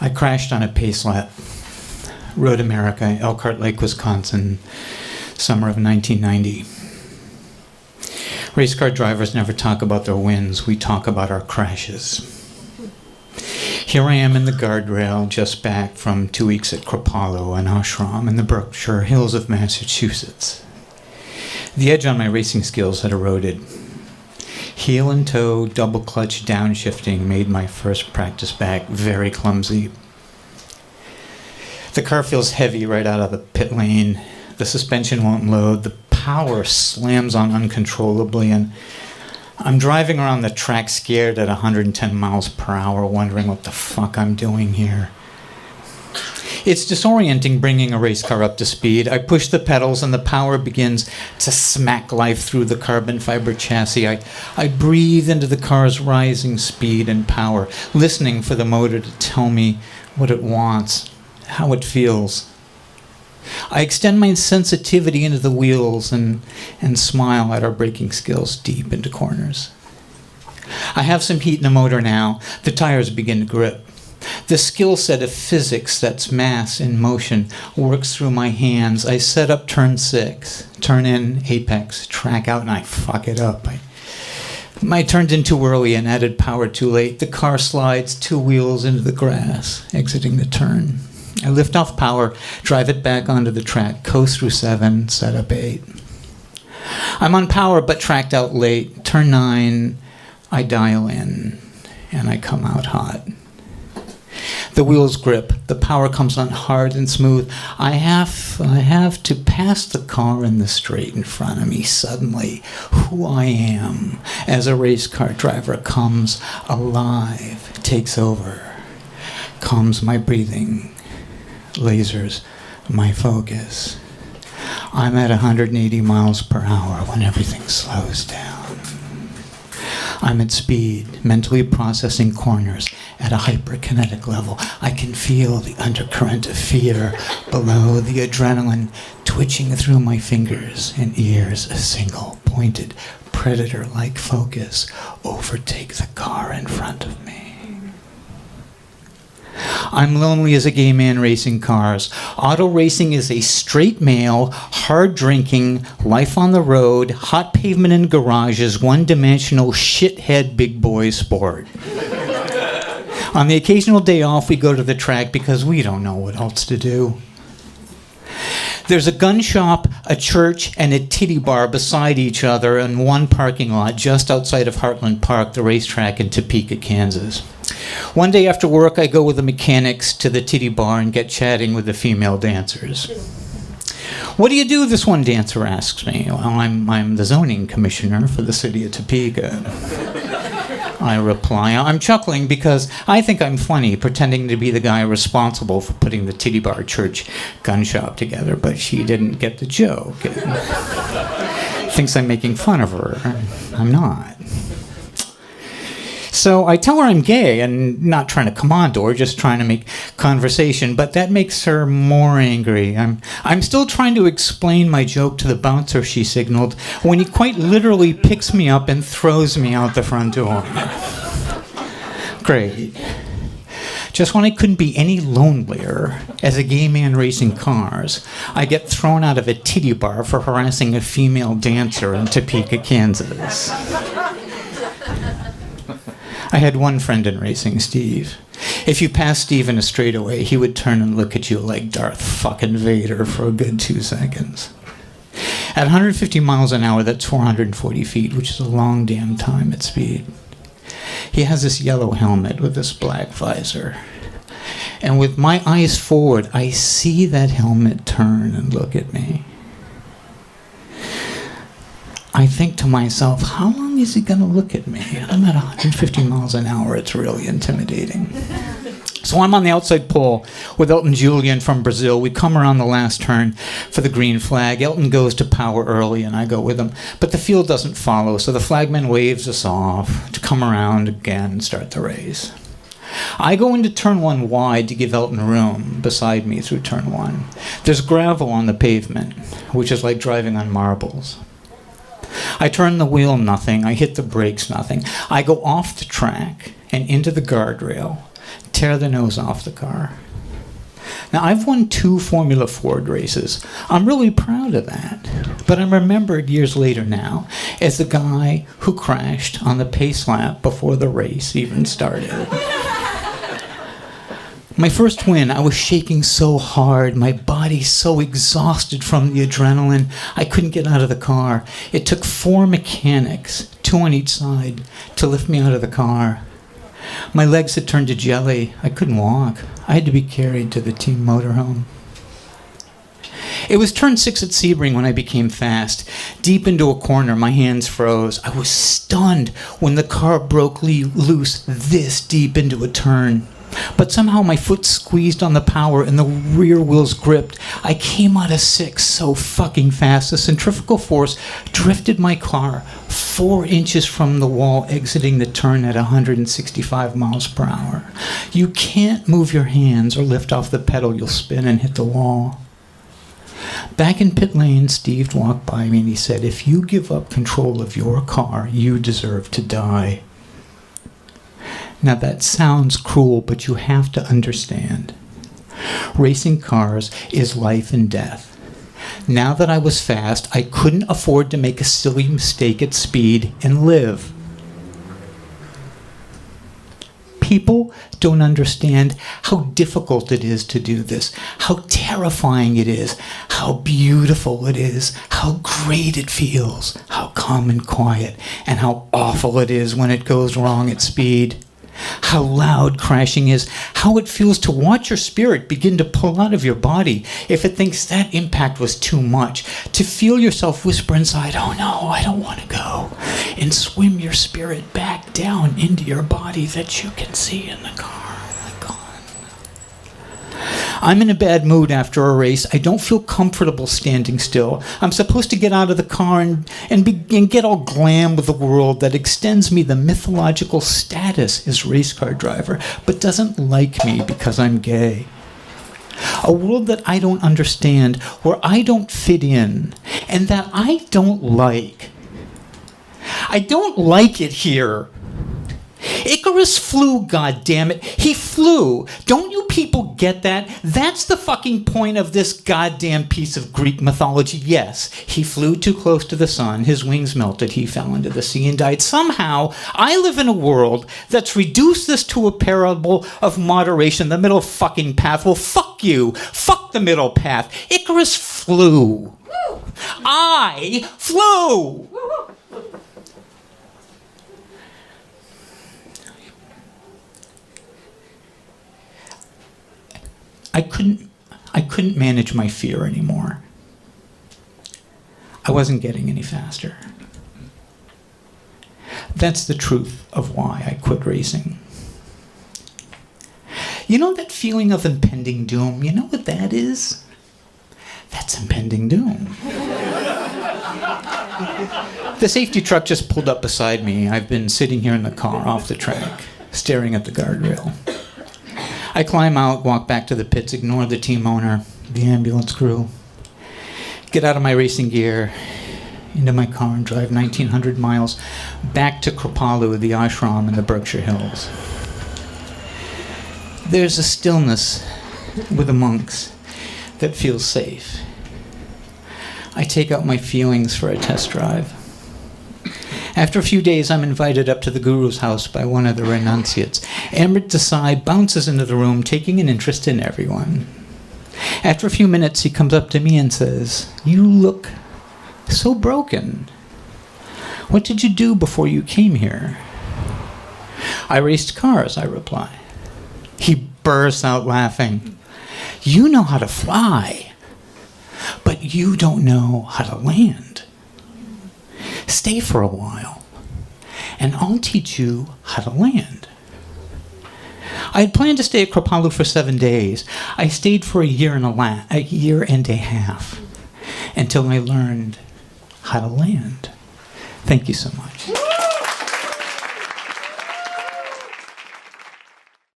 I crashed on a pace lap. Road America, Elkhart Lake, Wisconsin, summer of 1990. Race car drivers never talk about their wins. We talk about our crashes. Here I am in the guardrail, just back from 2 weeks at Kripalu, an ashram in the Berkshire Hills of Massachusetts. The edge on my racing skills had eroded. Heel and toe, double clutch downshifting made my first practice back very clumsy. The car feels heavy right out of the pit lane. The suspension won't load. The power slams on uncontrollably, and I'm driving around the track scared at 110 miles per hour, wondering what the fuck I'm doing here. It's disorienting bringing a race car up to speed. I push the pedals and the power begins to smack life through the carbon fiber chassis. I breathe into the car's rising speed and power, listening for the motor to tell me what it wants, how it feels. I extend my sensitivity into the wheels and smile at our braking skills deep into corners. I have some heat in the motor now. The tires begin to grip. The skill set of physics that's mass in motion works through my hands. I set up turn 6, turn in, apex, track out, and I fuck it up. I turned in too early and added power too late. The car slides 2 wheels into the grass, exiting the turn. I lift off power, drive it back onto the track, coast through 7, set up 8. I'm on power but tracked out late. Turn 9, I dial in, and I come out hot. The wheels grip. The power comes on hard and smooth. I have to pass the car in the straight in front of me. Suddenly, who I am as a race car driver comes alive, takes over, calms my breathing, lasers my focus. I'm at 180 miles per hour when everything slows down. I'm at speed, mentally processing corners at a hyperkinetic level. I can feel the undercurrent of fear below, the adrenaline twitching through my fingers and ears. A single pointed predator-like focus overtake the car in front of me. I'm lonely as a gay man racing cars. Auto racing is a straight male, hard drinking, life on the road, hot pavement in garages, one-dimensional shithead big boy sport. On the occasional day off, we go to the track because we don't know what else to do. There's a gun shop, a church, and a titty bar beside each other in one parking lot just outside of Heartland Park, the racetrack in Topeka, Kansas. One day after work, I go with the mechanics to the titty bar and get chatting with the female dancers. What do you do? This one dancer asks me. Well, I'm the zoning commissioner for the city of Topeka. I reply. I'm chuckling because I think I'm funny, pretending to be the guy responsible for putting the titty bar church gun shop together, but she didn't get the joke. Thinks I'm making fun of her. I'm not. So I tell her I'm gay and not trying to commando her, just trying to make conversation, but that makes her more angry. I'm still trying to explain my joke to the bouncer she signaled when he quite literally picks me up and throws me out the front door. Great. Just when I couldn't be any lonelier as a gay man racing cars, I get thrown out of a titty bar for harassing a female dancer in Topeka, Kansas. I had one friend in racing, Steve. If you passed Steve in a straightaway, he would turn and look at you like Darth fucking Vader for a good 2 seconds. At 150 miles an hour, that's 440 feet, which is a long damn time at speed. He has this yellow helmet with this black visor. And with my eyes forward, I see that helmet turn and look at me. I think to myself, how long is he going to look at me? I'm at 150 miles an hour. It's really intimidating. So I'm on the outside pole with Elton Julian from Brazil. We come around the last turn for the green flag. Elton goes to power early, and I go with him. But the field doesn't follow, so the flagman waves us off to come around again and start the race. I go into turn 1 wide to give Elton room beside me through turn 1. There's gravel on the pavement, which is like driving on marbles. I turn the wheel, nothing. I hit the brakes, nothing. I go off the track and into the guardrail, tear the nose off the car. Now, I've won 2 Formula Ford races. I'm really proud of that. But I'm remembered years later now as the guy who crashed on the pace lap before the race even started. My first win, I was shaking so hard, my body so exhausted from the adrenaline, I couldn't get out of the car. It took 4 mechanics, 2 on each side, to lift me out of the car. My legs had turned to jelly. I couldn't walk. I had to be carried to the team motorhome. It was turn 6 at Sebring when I became fast. Deep into a corner, my hands froze. I was stunned when the car broke loose this deep into a turn. But somehow my foot squeezed on the power and the rear wheels gripped. I came out of 6 so fucking fast. The centrifugal force drifted my car 4 inches from the wall, exiting the turn at 165 miles per hour. You can't move your hands or lift off the pedal. You'll spin and hit the wall. Back in pit lane, Steve walked by me and he said, "If you give up control of your car, you deserve to die." Now that sounds cruel, but you have to understand. Racing cars is life and death. Now that I was fast, I couldn't afford to make a silly mistake at speed and live. People don't understand how difficult it is to do this, how terrifying it is, how beautiful it is, how great it feels, how calm and quiet, and how awful it is when it goes wrong at speed. How loud crashing is, how it feels to watch your spirit begin to pull out of your body if it thinks that impact was too much, to feel yourself whisper inside, "Oh no, I don't want to go," and swim your spirit back down into your body that you can see in the car. Oh my God. I'm in a bad mood after a race. I don't feel comfortable standing still. I'm supposed to get out of the car and get all glam with the world that extends me the mythological status as race car driver, but doesn't like me because I'm gay. A world that I don't understand, where I don't fit in, and that I don't like. I don't like it here. Icarus flew, goddammit. He flew. Don't you people get that? That's the fucking point of this goddamn piece of Greek mythology. Yes, he flew too close to the sun. His wings melted. He fell into the sea and died. Somehow, I live in a world that's reduced this to a parable of moderation, the middle fucking path. Well, fuck you. Fuck the middle path. Icarus flew. I flew. I couldn't manage my fear anymore. I wasn't getting any faster. That's the truth of why I quit racing. You know that feeling of impending doom? You know what that is? That's impending doom. The safety truck just pulled up beside me. I've been sitting here in the car off the track, staring at the guardrail. I climb out, walk back to the pits, ignore the team owner, the ambulance crew, get out of my racing gear, into my car and drive 1,900 miles back to Kripalu, the ashram in the Berkshire Hills. There's a stillness with the monks that feels safe. I take out my feelings for a test drive. After a few days, I'm invited up to the guru's house by one of the renunciates. Amrit Desai bounces into the room, taking an interest in everyone. After a few minutes, he comes up to me and says, "You look so broken. What did you do before you came here?" "I raced cars," I reply. He bursts out laughing. "You know how to fly, but you don't know how to land. Stay for a while, and I'll teach you how to land." I had planned to stay at Kripalu for 7 days. I stayed for a year and a half, until I learned how to land. Thank you so much.